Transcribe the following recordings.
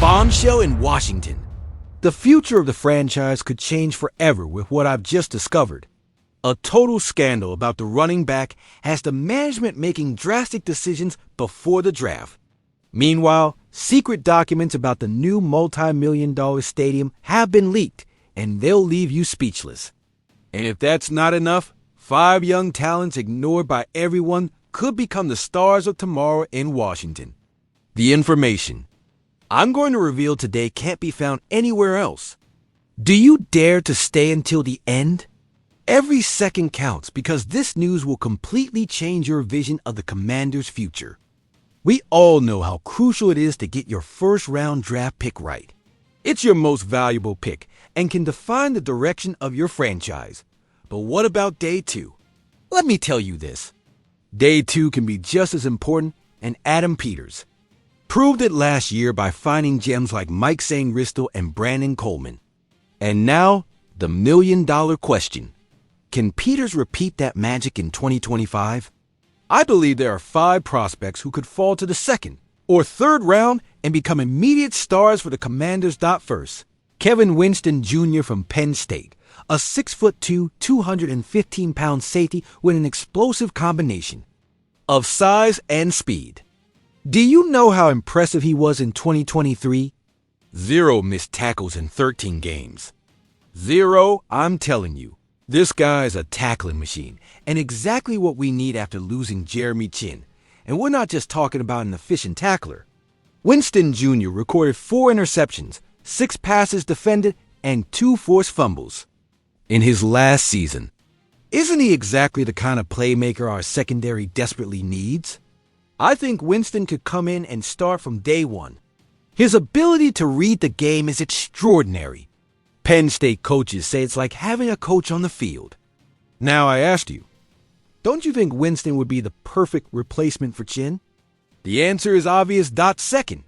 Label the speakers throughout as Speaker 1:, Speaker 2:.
Speaker 1: Bombshell in Washington. The future of the franchise could change forever with what I've just discovered. A total scandal about the running back has the management making drastic decisions before the draft. Meanwhile, secret documents about the new multi-million-dollar stadium have been leaked, and they'll leave you speechless. And if that's not enough, 5 young talents ignored by everyone could become the stars of tomorrow in Washington. The information I'm going to reveal today can't be found anywhere else. Do you dare to stay until the end? Every second counts because this news will completely change your vision of the Commanders' future. We all know how crucial it is to get your first-round draft pick right. It's your most valuable pick and can define the direction of your franchise. But what about day 2? Let me tell you this. Day 2 can be just as important, and Adam Peters proved it last year by finding gems like Mike Sainristil and Brandon Coleman. And now, the million-dollar question. Can Peters repeat that magic in 2025? I believe there are 5 prospects who could fall to the second or third round and become immediate stars for the Commanders. First, Kevin Winston Jr. from Penn State, a 6'2", 215-pound safety with an explosive combination of size and speed. Do you know how impressive he was in 2023? 0 missed tackles in 13 games. 0, I'm telling you. This guy is a tackling machine, and exactly what we need after losing Jeremy Chin. And we're not just talking about an efficient tackler. Winston Jr. recorded 4 interceptions, 6 passes defended, and 2 forced fumbles in his last season. Isn't he exactly the kind of playmaker our secondary desperately needs? I think Winston could come in and start from day 1. His ability to read the game is extraordinary. Penn State coaches say it's like having a coach on the field. Now I asked you, don't you think Winston would be the perfect replacement for Chin? The answer is obvious. Second,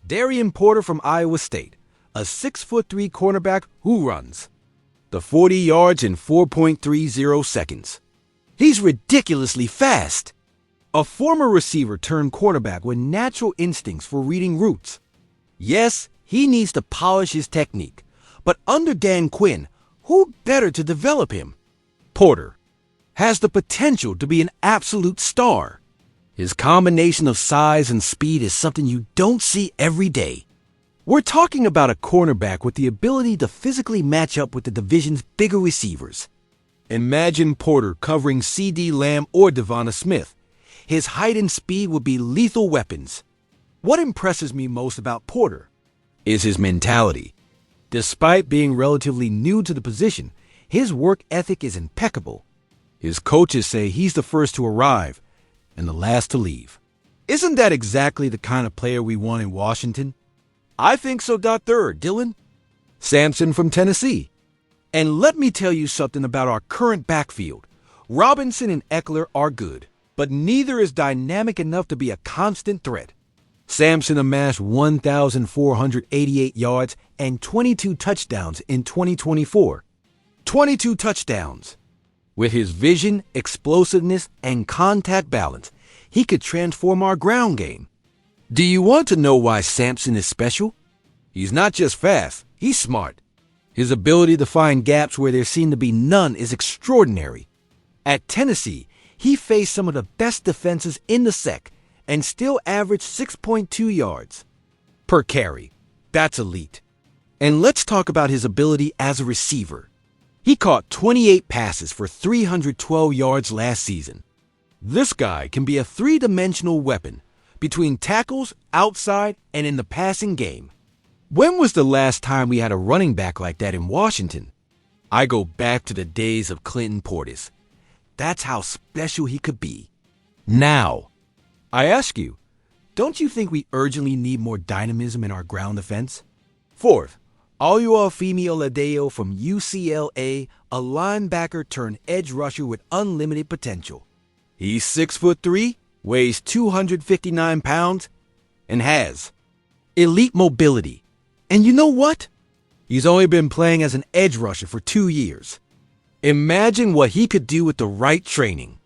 Speaker 1: Darian Porter from Iowa State, a 6'3" cornerback who runs the 40 yards in 4.30 seconds. He's ridiculously fast. A former receiver turned quarterback with natural instincts for reading routes. Yes, he needs to polish his technique, but under Dan Quinn, who better to develop him? Porter has the potential to be an absolute star. His combination of size and speed is something you don't see every day. We're talking about a cornerback with the ability to physically match up with the division's bigger receivers. Imagine Porter covering CeeDee Lamb or Devonta Smith. His height and speed would be lethal weapons. What impresses me most about Porter is his mentality. Despite being relatively new to the position, his work ethic is impeccable. His coaches say he's the first to arrive and the last to leave. Isn't that exactly the kind of player we want in Washington? I think so. Third, Dylan Sampson from Tennessee. And let me tell you something about our current backfield. Robinson and Eckler are good, but neither is dynamic enough to be a constant threat. Sampson amassed 1,488 yards and 22 touchdowns in 2024. 22 touchdowns. With his vision, explosiveness, and contact balance, he could transform our ground game. Do you want to know why Sampson is special? He's not just fast, he's smart. His ability to find gaps where there seem to be none is extraordinary. At Tennessee, he faced some of the best defenses in the SEC and still averaged 6.2 yards per carry. That's elite. And let's talk about his ability as a receiver. He caught 28 passes for 312 yards last season. This guy can be a 3-dimensional weapon between tackles, outside, and in the passing game. When was the last time we had a running back like that in Washington? I go back to the days of Clinton Portis. That's how special he could be. Now, I ask you, don't you think we urgently need more dynamism in our ground defense? Fourth, Oluwafemi Oladeo from UCLA, a linebacker turned edge rusher with unlimited potential. He's 6'3", weighs 259 pounds, and has elite mobility. And you know what? He's only been playing as an edge rusher for 2 years. Imagine what he could do with the right training.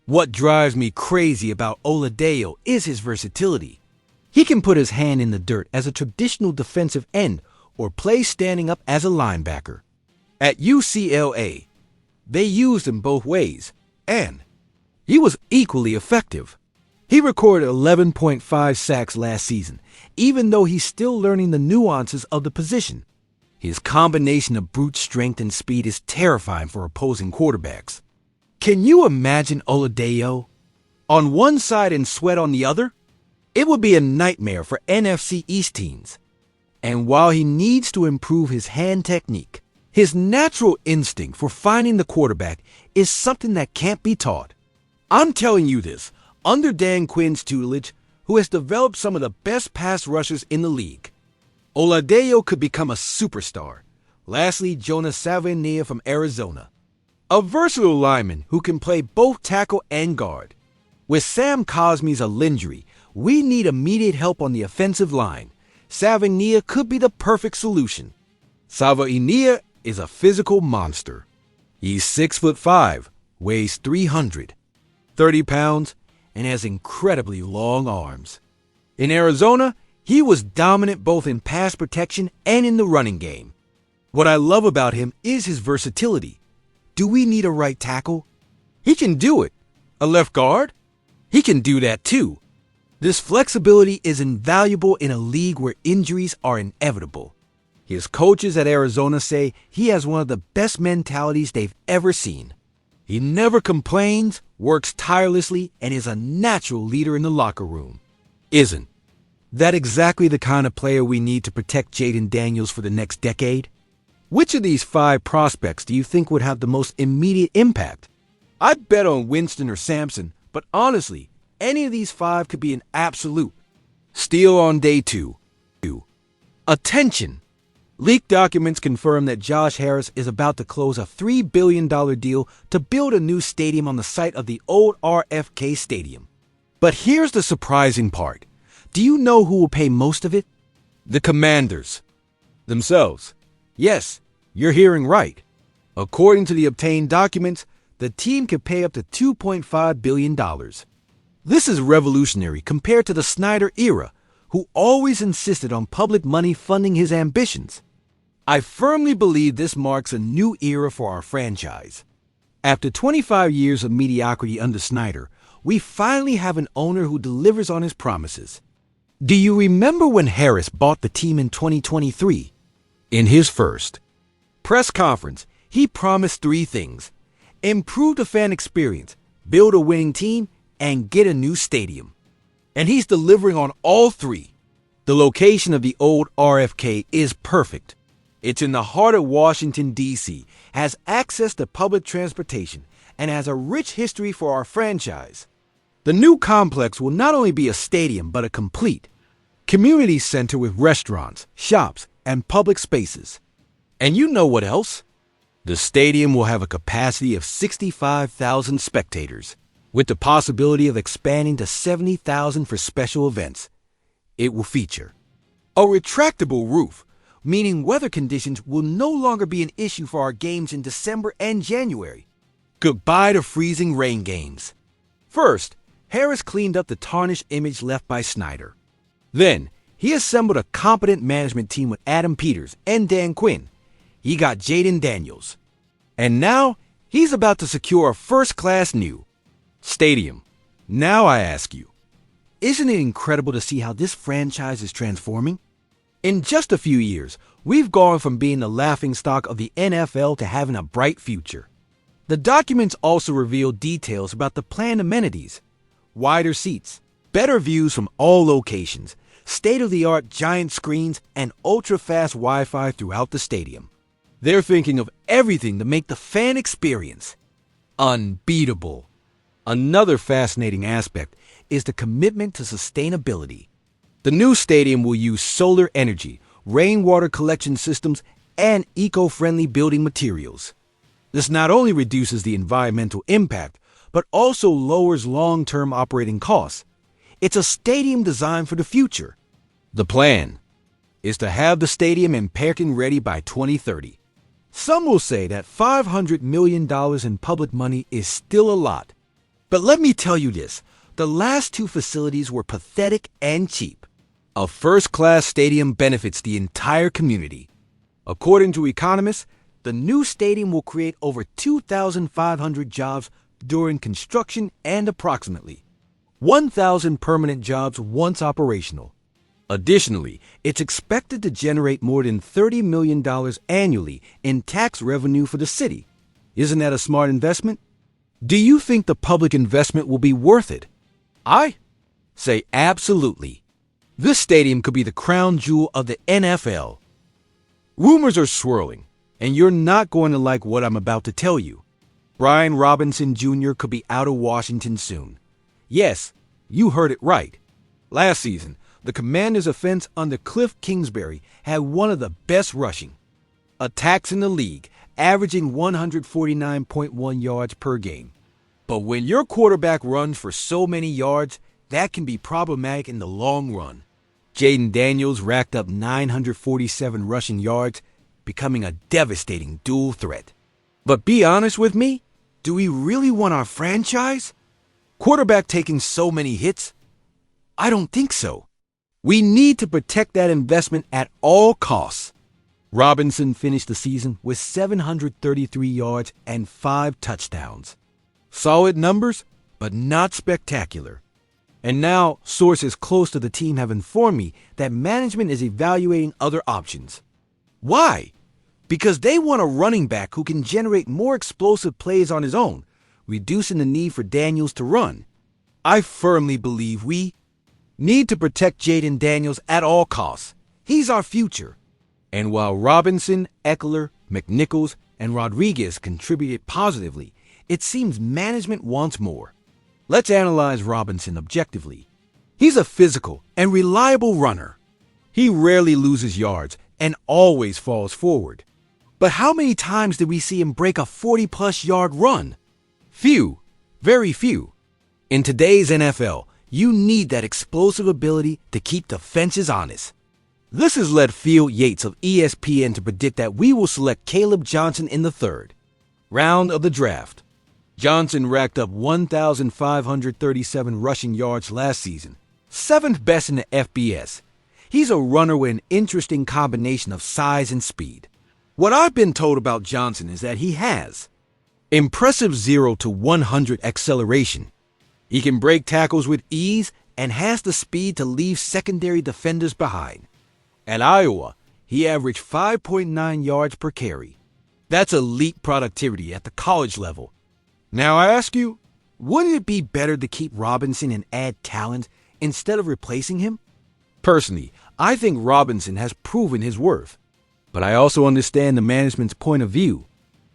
Speaker 1: What drives me crazy about Oladeo is his versatility. He can put his hand in the dirt as a traditional defensive end or play standing up as a linebacker. At UCLA, they used him both ways, and he was equally effective. He recorded 11.5 sacks last season, even though he's still learning the nuances of the position. His combination of brute strength and speed is terrifying for opposing quarterbacks. Can you imagine Oladapo on one side and Sweat on the other? It would be a nightmare for NFC East teams. And while he needs to improve his hand technique, his natural instinct for finding the quarterback is something that can't be taught. I'm telling you this, under Dan Quinn's tutelage, who has developed some of the best pass rushers in the league. Oladapo could become a superstar. Lastly, Jonas Savaiinaea from Arizona, a versatile lineman who can play both tackle and guard. With Sam Cosmi's injury, we need immediate help on the offensive line. Savaiinaea could be the perfect solution. Savaiinaea is a physical monster. He's 6'5", weighs 330 pounds, and has incredibly long arms. In Arizona, he was dominant both in pass protection and in the running game. What I love about him is his versatility. Do we need a right tackle? He can do it. A left guard? He can do that too. This flexibility is invaluable in a league where injuries are inevitable. His coaches at Arizona say he has one of the best mentalities they've ever seen. He never complains, works tirelessly, and is a natural leader in the locker room. Isn't that exactly the kind of player we need to protect Jayden Daniels for the next decade? Which of these 5 prospects do you think would have the most immediate impact? I'd bet on Winston or Sampson, but honestly, any of these 5 could be an absolute steal on day 2. Attention! Leaked documents confirm that Josh Harris is about to close a $3 billion deal to build a new stadium on the site of the old RFK Stadium. But here's the surprising part. Do you know who will pay most of it? The Commanders themselves. Yes, you're hearing right. According to the obtained documents, the team could pay up to $2.5 billion. This is revolutionary compared to the Snyder era, who always insisted on public money funding his ambitions. I firmly believe this marks a new era for our franchise. After 25 years of mediocrity under Snyder, we finally have an owner who delivers on his promises. Do you remember when Harris bought the team in 2023? In his first press conference, he promised 3 things: improve the fan experience, build a winning team, and get a new stadium. And he's delivering on all 3. The location of the old RFK is perfect. It's in the heart of Washington, D.C., has access to public transportation, and has a rich history for our franchise. The new complex will not only be a stadium, but a complete community center with restaurants, shops, and public spaces. And you know what else? The stadium will have a capacity of 65,000 spectators, with the possibility of expanding to 70,000 for special events. It will feature a retractable roof, meaning weather conditions will no longer be an issue for our games in December and January. Goodbye to freezing rain games. First, Harris cleaned up the tarnished image left by Snyder. Then, he assembled a competent management team with Adam Peters and Dan Quinn. He got Jayden Daniels. And now, he's about to secure a first-class new stadium. Now I ask you, isn't it incredible to see how this franchise is transforming? In just a few years, we've gone from being the laughingstock of the NFL to having a bright future. The documents also reveal details about the planned amenities: wider seats, better views from all locations, state-of-the-art giant screens, and ultra-fast Wi-Fi throughout the stadium. They're thinking of everything to make the fan experience unbeatable. Another fascinating aspect is the commitment to sustainability. The new stadium will use solar energy, rainwater collection systems, and eco-friendly building materials. This not only reduces the environmental impact, but also lowers long-term operating costs. It's a stadium designed for the future. The plan is to have the stadium and parking ready by 2030. Some will say that $500 million in public money is still a lot. But let me tell you this, the last 2 facilities were pathetic and cheap. A first-class stadium benefits the entire community. According to economists, the new stadium will create over 2,500 jobs during construction and approximately 1,000 permanent jobs once operational. Additionally, it's expected to generate more than $30 million annually in tax revenue for the city. Isn't that a smart investment? Do you think the public investment will be worth it? I say absolutely. This stadium could be the crown jewel of the NFL. Rumors are swirling, and you're not going to like what I'm about to tell you. Brian Robinson Jr. could be out of Washington soon. Yes, you heard it right. Last season, the Commanders' offense under Cliff Kingsbury had one of the best rushing attacks in the league, averaging 149.1 yards per game. But when your quarterback runs for so many yards, that can be problematic in the long run. Jaden Daniels racked up 947 rushing yards, becoming a devastating dual threat. But be honest with me, do we really want our franchise quarterback taking so many hits? I don't think so. We need to protect that investment at all costs. Robinson finished the season with 733 yards and 5 touchdowns. Solid numbers, but not spectacular. And now, sources close to the team have informed me that management is evaluating other options. Why? Because they want a running back who can generate more explosive plays on his own, reducing the need for Daniels to run. I firmly believe we need to protect Jaden Daniels at all costs. He's our future. And while Robinson, Eckler, McNichols, and Rodriguez contributed positively, it seems management wants more. Let's analyze Robinson objectively. He's a physical and reliable runner. He rarely loses yards and always falls forward. But how many times did we see him break a 40-plus yard run? Few. Very few. In today's NFL, you need that explosive ability to keep defenses honest. This has led Field Yates of ESPN to predict that we will select Caleb Johnson in the 3rd round of the draft. Johnson racked up 1,537 rushing yards last season, 7th best in the FBS. He's a runner with an interesting combination of size and speed. What I've been told about Johnson is that he has impressive 0 to 100 acceleration. He can break tackles with ease and has the speed to leave secondary defenders behind. At Iowa, he averaged 5.9 yards per carry. That's elite productivity at the college level. Now I ask you, wouldn't it be better to keep Robinson and add talent instead of replacing him? Personally, I think Robinson has proven his worth. But I also understand the management's point of view.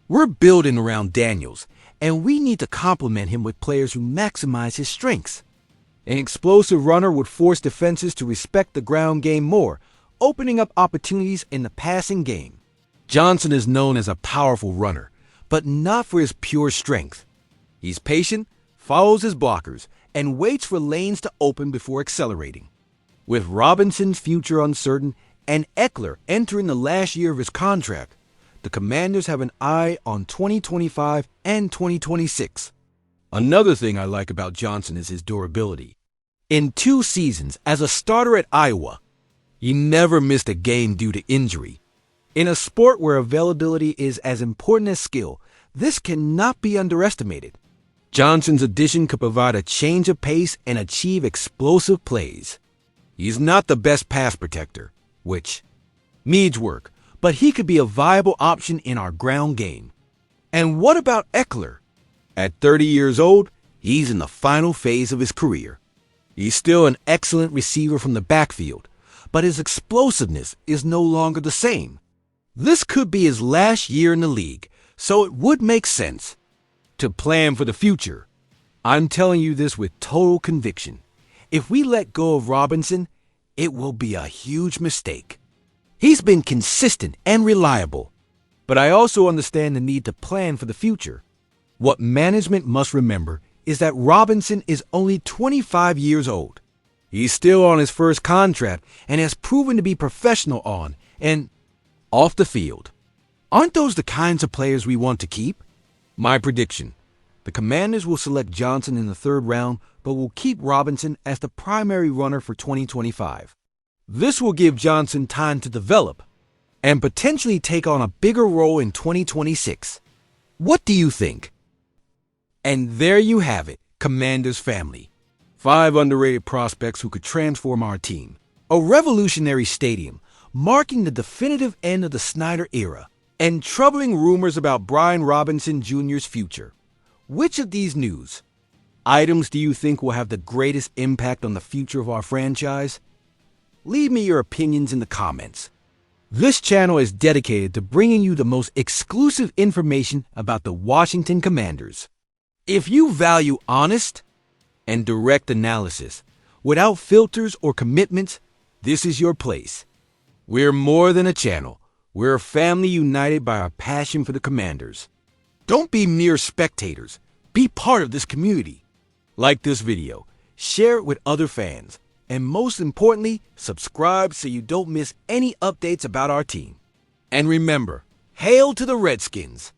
Speaker 1: We're building around Daniels, and we need to complement him with players who maximize his strengths. An explosive runner would force defenses to respect the ground game more, opening up opportunities in the passing game. Johnson is known as a powerful runner, but not for his pure strength. He's patient, follows his blockers, and waits for lanes to open before accelerating. With Robinson's future uncertain and Eckler entering the last year of his contract, the Commanders have an eye on 2025 and 2026. Another thing I like about Johnson is his durability. In 2 seasons as a starter at Iowa, he never missed a game due to injury. In a sport where availability is as important as skill, this cannot be underestimated. Johnson's addition could provide a change of pace and achieve explosive plays. He's not the best pass protector, which needs work, but he could be a viable option in our ground game. And what about Eckler? At 30 years old, he's in the final phase of his career. He's still an excellent receiver from the backfield, but his explosiveness is no longer the same. This could be his last year in the league, so it would make sense to plan for the future. I'm telling you this with total conviction. If we let go of Robinson, it will be a huge mistake. He's been consistent and reliable, but I also understand the need to plan for the future. What management must remember is that Robinson is only 25 years old. He's still on his first contract and has proven to be professional on and off the field. Aren't those the kinds of players we want to keep? My prediction: the Commanders will select Johnson in the 3rd round, but will keep Robinson as the primary runner for 2025. This will give Johnson time to develop and potentially take on a bigger role in 2026. What do you think? And there you have it, Commanders family. 5 underrated prospects who could transform our team. A revolutionary stadium, marking the definitive end of the Snyder era, and troubling rumors about Brian Robinson Jr.'s future. Which of these news items do you think will have the greatest impact on the future of our franchise? Leave me your opinions in the comments. This channel is dedicated to bringing you the most exclusive information about the Washington Commanders. If you value honest and direct analysis without filters or commitments, this is your place. We're more than a channel. We're a family united by our passion for the Commanders. Don't be mere spectators. Be part of this community. Like this video, share it with other fans, and most importantly, subscribe so you don't miss any updates about our team. And remember, hail to the Redskins!